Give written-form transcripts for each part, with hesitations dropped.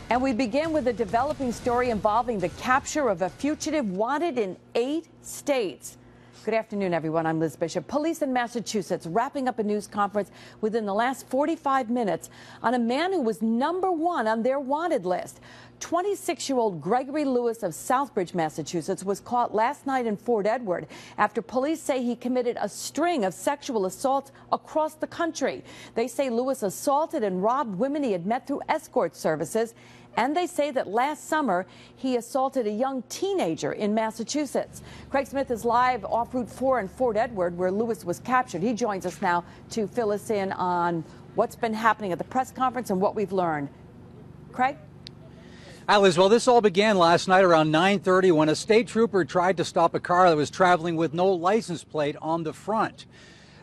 And we begin with a developing story involving the capture of a fugitive wanted in 8 states. Good afternoon, everyone. I'm Liz Bishop. Police in Massachusetts wrapping up a news conference within the last 45 minutes on a man who was #1 on their wanted list. 26-year-old Gregory Lewis of Southbridge, Massachusetts, was caught last night in Fort Edward after police say he committed a string of sexual assaults across the country. They say Lewis assaulted and robbed women he had met through escort services. And they say that last summer he assaulted a young teenager in Massachusetts. Craig Smith is live off Route 4 in Fort Edward, where Lewis was captured. He joins us now to fill us in on what's been happening at the press conference and what we've learned. Craig? Hi, Liz. Well, this all began last night around 9:30 when a state trooper tried to stop a car that was traveling with no license plate on the front.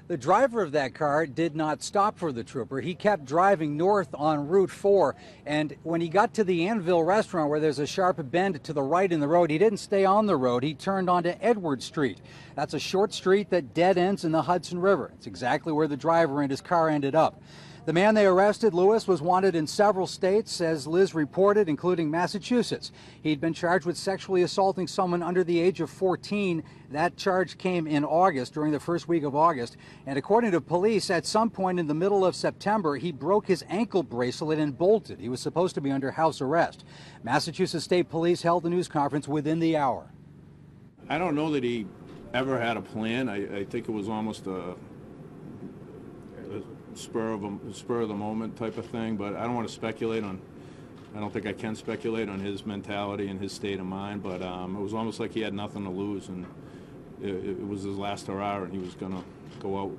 The driver of that car did not stop for the trooper. He kept driving north on Route 4, and when he got to the Anvil restaurant where there's a sharp bend to the right in the road, he didn't stay on the road. He turned onto Edward Street. That's a short street that dead ends in the Hudson River. It's exactly where the driver and his car ended up. The man they arrested, Lewis, was wanted in several states, as Liz reported, including Massachusetts. He'd been charged with sexually assaulting someone under the age of 14. That charge came in August, during the first week of August. And according to police, at some point in the middle of September, he broke his ankle bracelet and bolted. He was supposed to be under house arrest. Massachusetts State Police held a news conference within the hour. I don't know that he ever had a plan. I think it was almost a spur of the moment type of thing, but I don't want to speculate on. I don't think I can speculate on his mentality and his state of mind. But it was almost like he had nothing to lose, and it was his last hurrah, and he was going to go out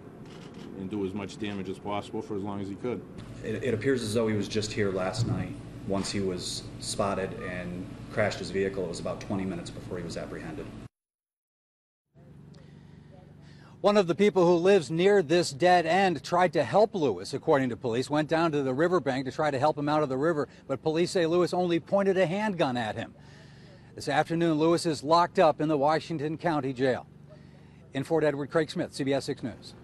and do as much damage as possible for as long as he could. It appears as though he was just here last night. Once he was spotted and crashed his vehicle, it was about 20 minutes before he was apprehended. One of the people who lives near this dead end tried to help Lewis, according to police, went down to the riverbank to try to help him out of the river, but police say Lewis only pointed a handgun at him. This afternoon, Lewis is locked up in the Washington County Jail. In Fort Edward, Craig Smith, CBS 6 News.